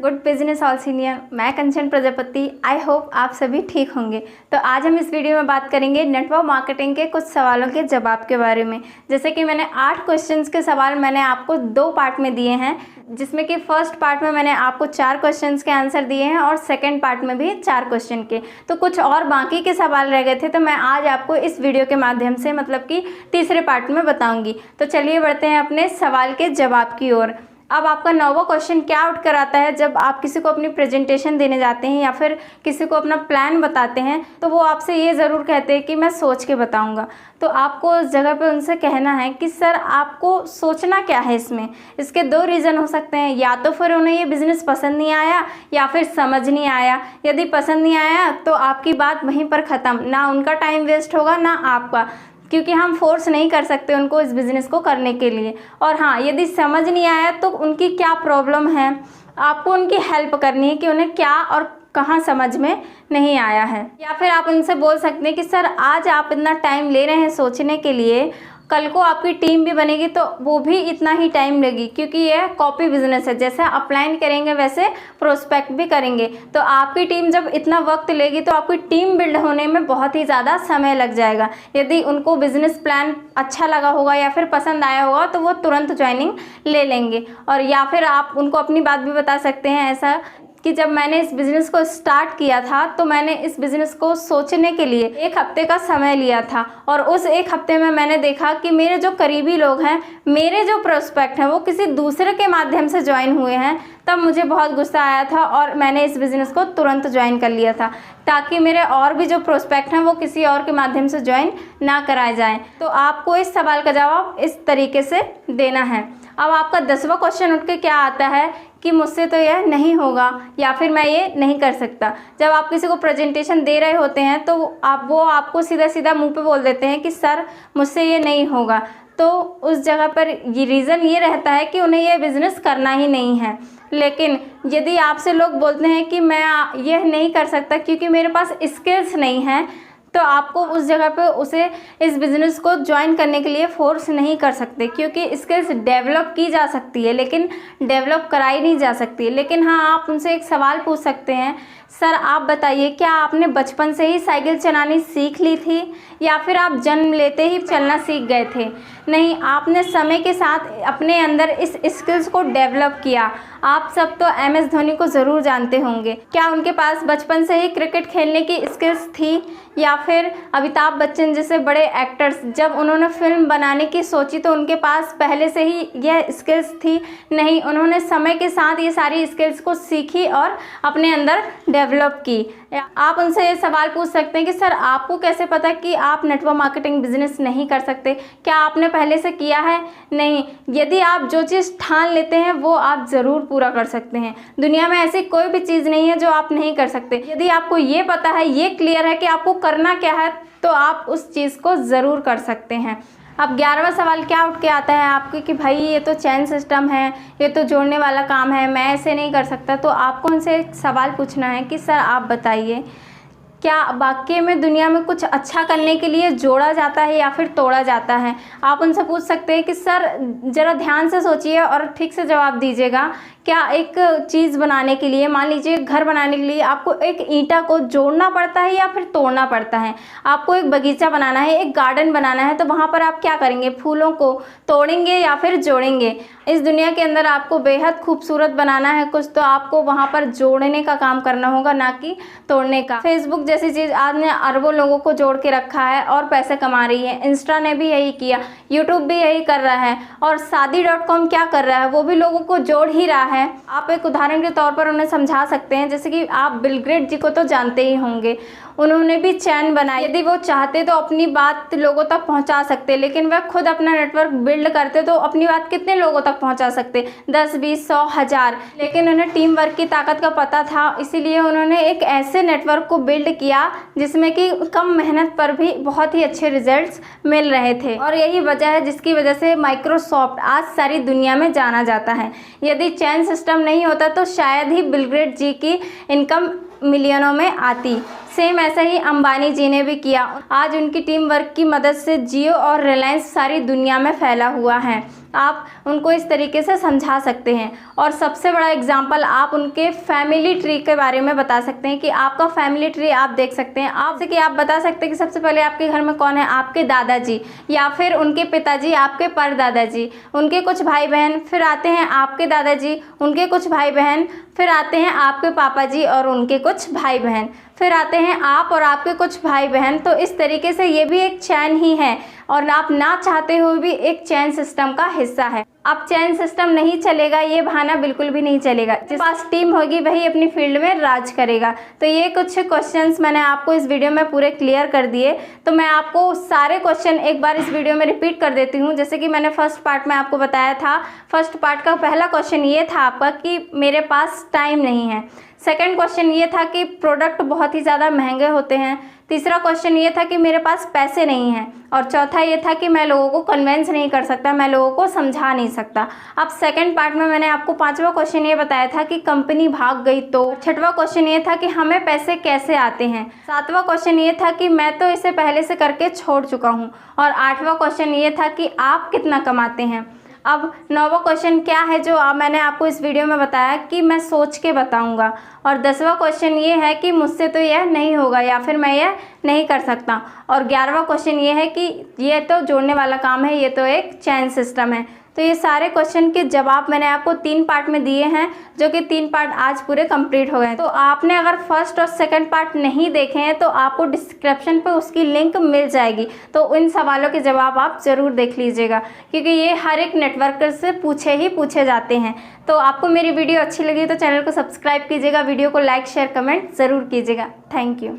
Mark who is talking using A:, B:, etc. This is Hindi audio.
A: Good business all senior. मैं कंचन प्रजापति। आई होप आप सभी ठीक होंगे। तो आज हम इस वीडियो में बात करेंगे नेटवर्क मार्केटिंग के कुछ सवालों के जवाब के बारे में। जैसे कि मैंने 8 क्वेश्चंस के सवाल मैंने आपको 2 पार्ट में दिए हैं, जिसमें कि फर्स्ट पार्ट में मैंने आपको 4 क्वेश्चंस के आंसर दिए हैं और सेकंड पार्ट में भी 4 क्वेश्चन के। तो कुछ और बाकी के सवाल रह गए थे, तो मैं आज आपको इस वीडियो के माध्यम से मतलब कि तीसरे पार्ट में बताऊंगी। तो चलिए बढ़ते हैं अपने सवाल के जवाब की ओर। अब आपका 9वां क्वेश्चन क्या उठ कर आता है, जब आप किसी को अपनी प्रेजेंटेशन देने जाते हैं या फिर किसी को अपना प्लान बताते हैं तो वो आपसे ये ज़रूर कहते हैं कि मैं सोच के बताऊंगा। तो आपको उस जगह पे उनसे कहना है कि सर आपको सोचना क्या है इसमें। इसके 2 रीज़न हो सकते हैं, या तो फिर उन्हें ये बिज़नेस पसंद नहीं आया या फिर समझ नहीं आया। यदि पसंद नहीं आया तो आपकी बात वहीं पर ख़त्म, ना उनका टाइम वेस्ट होगा ना आपका, क्योंकि हम फोर्स नहीं कर सकते उनको इस बिज़नेस को करने के लिए। और हाँ, यदि समझ नहीं आया तो उनकी क्या प्रॉब्लम है, आपको उनकी हेल्प करनी है कि उन्हें क्या और कहाँ समझ में नहीं आया है। या फिर आप उनसे बोल सकते हैं कि सर आज आप इतना टाइम ले रहे हैं सोचने के लिए, कल को आपकी टीम भी बनेगी तो वो भी इतना ही टाइम लेगी, क्योंकि यह कॉपी बिजनेस है। जैसे अपलाइन करेंगे वैसे प्रोस्पेक्ट भी करेंगे, तो आपकी टीम जब इतना वक्त लेगी तो आपकी टीम बिल्ड होने में बहुत ही ज़्यादा समय लग जाएगा। यदि उनको बिजनेस प्लान अच्छा लगा होगा या फिर पसंद आया होगा तो वो तुरंत ज्वाइनिंग ले लेंगे। और या फिर आप उनको अपनी बात भी बता सकते हैं ऐसा कि जब मैंने इस बिज़नेस को स्टार्ट किया था तो मैंने इस बिज़नेस को सोचने के लिए 1 हफ्ते का समय लिया था, और उस 1 हफ्ते में मैंने देखा कि मेरे जो करीबी लोग हैं, मेरे जो प्रोस्पेक्ट हैं, वो किसी दूसरे के माध्यम से ज्वाइन हुए हैं। तब मुझे बहुत गुस्सा आया था और मैंने इस बिज़नेस को तुरंत ज्वाइन कर लिया था, ताकि मेरे और भी जो प्रोस्पेक्ट हैं वो किसी और के माध्यम से ज्वाइन ना कराए जाएँ। तो आपको इस सवाल का जवाब इस तरीके से देना है। अब आपका 10वां क्वेश्चन उठ के क्या आता है कि मुझसे तो यह नहीं होगा या फिर मैं ये नहीं कर सकता। जब आप किसी को प्रेजेंटेशन दे रहे होते हैं तो वो आपको सीधा सीधा मुंह पे बोल देते हैं कि सर मुझसे ये नहीं होगा। तो उस जगह पर ये रीज़न ये रहता है कि उन्हें ये बिज़नेस करना ही नहीं है। लेकिन यदि आपसे लोग बोलते हैं कि मैं यह नहीं कर सकता क्योंकि मेरे पास स्किल्स नहीं है, तो आपको उस जगह पे उसे इस बिज़नेस को ज्वाइन करने के लिए फोर्स नहीं कर सकते, क्योंकि स्किल्स डेवलप की जा सकती है लेकिन डेवलप कराई नहीं जा सकती। लेकिन हाँ, आप उनसे एक सवाल पूछ सकते हैं, सर आप बताइए क्या आपने बचपन से ही साइकिल चलानी सीख ली थी या फिर आप जन्म लेते ही चलना सीख गए थे? नहीं, आपने समय के साथ अपने अंदर इस स्किल्स को डेवलप किया। आप सब तो MS धोनी को ज़रूर जानते होंगे। क्या उनके पास बचपन से ही क्रिकेट खेलने की स्किल्स थी, या फिर अमिताभ बच्चन जैसे बड़े एक्टर्स जब उन्होंने फिल्म बनाने की सोची तो उनके पास पहले से ही यह स्किल्स थी? नहीं, उन्होंने समय के साथ ये सारी स्किल्स को सीखी और अपने अंदर डेवलप की। आप उनसे ये सवाल पूछ सकते हैं कि सर आपको कैसे पता कि आप नेटवर्क मार्केटिंग बिजनेस नहीं कर सकते? क्या आपने पहले से किया है? नहीं, यदि आप जो चीज़ ठान लेते हैं वो आप ज़रूर पूरा कर सकते हैं। दुनिया में ऐसी कोई भी चीज़ नहीं है जो आप नहीं कर सकते। यदि आपको ये पता है, ये क्लियर है कि आपको करना क्या है, तो आप उस चीज़ को ज़रूर कर सकते हैं। अब 11वां सवाल क्या उठ के आता है आपके कि भाई ये तो चैन सिस्टम है, ये तो जोड़ने वाला काम है, मैं ऐसे नहीं कर सकता। तो आपको उनसे एक सवाल पूछना है कि सर आप बताइए, क्या वाकई में दुनिया में कुछ अच्छा करने के लिए जोड़ा जाता है या फिर तोड़ा जाता है? आप उनसे पूछ सकते हैं कि सर ज़रा ध्यान से सोचिए और ठीक से जवाब दीजिएगा। क्या एक चीज़ बनाने के लिए, मान लीजिए घर बनाने के लिए, आपको एक ईंटा को जोड़ना पड़ता है या फिर तोड़ना पड़ता है? आपको एक बगीचा बनाना है, एक गार्डन बनाना है, तो वहाँ पर आप क्या करेंगे? फूलों को तोड़ेंगे या फिर जोड़ेंगे? इस दुनिया के अंदर आपको बेहद खूबसूरत बनाना है कुछ, तो आपको वहाँ पर जोड़ने का काम करना होगा, ना कि तोड़ने का। फेसबुक जैसी चीज़ आज ने अरबों लोगों को जोड़ के रखा है और पैसे कमा रही है। इंस्टा ने भी यही किया, यूट्यूब भी यही कर रहा है, और शादी.com क्या कर रहा है, वो भी लोगों को जोड़ ही रहा है। आप एक उदाहरण के तौर पर उन्हें समझा सकते हैं, जैसे कि आप बिल गेट्स जी को तो जानते ही होंगे। उन्होंने भी चैन बनाई। यदि वो चाहते तो अपनी बात लोगों तक पहुंचा सकते, लेकिन वह खुद अपना नेटवर्क बिल्ड करते तो अपनी बात कितने लोगों तक पहुंचा सकते? 10, 20, 100, 1000। लेकिन उन्हें टीम वर्क की ताकत का पता था, इसीलिए उन्होंने एक ऐसे नेटवर्क को बिल्ड किया जिसमें कि कम मेहनत पर भी बहुत ही अच्छे रिजल्ट्स मिल रहे थे। और यही वजह है जिसकी वजह से माइक्रोसॉफ्ट आज सारी दुनिया में जाना जाता है। यदि चैन सिस्टम नहीं होता तो शायद ही बिल गेट्स जी की इनकम मिलियनों में आती। सेम ऐसा ही अंबानी जी ने भी किया। आज उनकी टीम वर्क की मदद से जियो और रिलायंस सारी दुनिया में फैला हुआ है। आप उनको इस तरीके से समझा सकते हैं। और सबसे बड़ा एग्जाम्पल आप उनके फैमिली ट्री के बारे में बता सकते हैं कि आपका फैमिली ट्री आप देख सकते हैं। आपसे कि आप बता सकते हैं कि सबसे पहले आपके घर में कौन है, आपके दादाजी या फिर उनके पिताजी, आपके परदादाजी, उनके कुछ भाई बहन, फिर आते हैं आपके दादाजी, उनके कुछ भाई बहन, फिर आते हैं आपके पापा जी और उनके कुछ भाई बहन, फिर आते हैं आप और आपके कुछ भाई बहन। तो इस तरीके से ये भी एक चैन ही है और आप ना चाहते हुए भी एक चैन सिस्टम का हिस्सा है। अब चैन सिस्टम नहीं चलेगा, ये बहाना बिल्कुल भी नहीं चलेगा। जिस पास टीम होगी वही अपनी फील्ड में राज करेगा। तो ये कुछ क्वेश्चंस मैंने आपको इस वीडियो में पूरे क्लियर कर दिए। तो मैं आपको सारे क्वेश्चन एक बार इस वीडियो में रिपीट कर देती हूँ। जैसे कि मैंने फर्स्ट पार्ट में आपको बताया था, फर्स्ट पार्ट का पहला क्वेश्चन ये था आपका कि मेरे पास टाइम नहीं है। सेकंड क्वेश्चन ये था कि प्रोडक्ट बहुत ही ज़्यादा महंगे होते हैं। तीसरा क्वेश्चन ये था कि मेरे पास पैसे नहीं हैं। और चौथा ये था कि मैं लोगों को कन्वेंस नहीं कर सकता, मैं लोगों को समझा नहीं सकता। अब सेकंड पार्ट में मैंने आपको पांचवा क्वेश्चन ये बताया था कि कंपनी भाग गई तो। छठवां क्वेश्चन ये था कि हमें पैसे कैसे आते हैं। सातवां क्वेश्चन ये था कि मैं तो इसे पहले से करके छोड़ चुका हूँ। और आठवां क्वेश्चन ये था कि आप कितना कमाते हैं। अब नौवां क्वेश्चन क्या है जो मैंने आपको इस वीडियो में बताया कि मैं सोच के बताऊंगा। और 10वां क्वेश्चन ये है कि मुझसे तो यह नहीं होगा या फिर मैं यह नहीं कर सकता। और 11वां क्वेश्चन ये है कि ये तो जोड़ने वाला काम है, ये तो एक चैन सिस्टम है। तो ये सारे क्वेश्चन के जवाब मैंने आपको 3 पार्ट में दिए हैं, जो कि 3 पार्ट आज पूरे कंप्लीट हो गए। तो आपने अगर फर्स्ट और सेकंड पार्ट नहीं देखे हैं तो आपको डिस्क्रिप्शन पे उसकी लिंक मिल जाएगी। तो इन सवालों के जवाब आप ज़रूर देख लीजिएगा, क्योंकि ये हर एक नेटवर्कर से पूछे जाते हैं। तो आपको मेरी वीडियो अच्छी लगी तो चैनल को सब्सक्राइब कीजिएगा, वीडियो को लाइक शेयर कमेंट ज़रूर कीजिएगा। Thank you.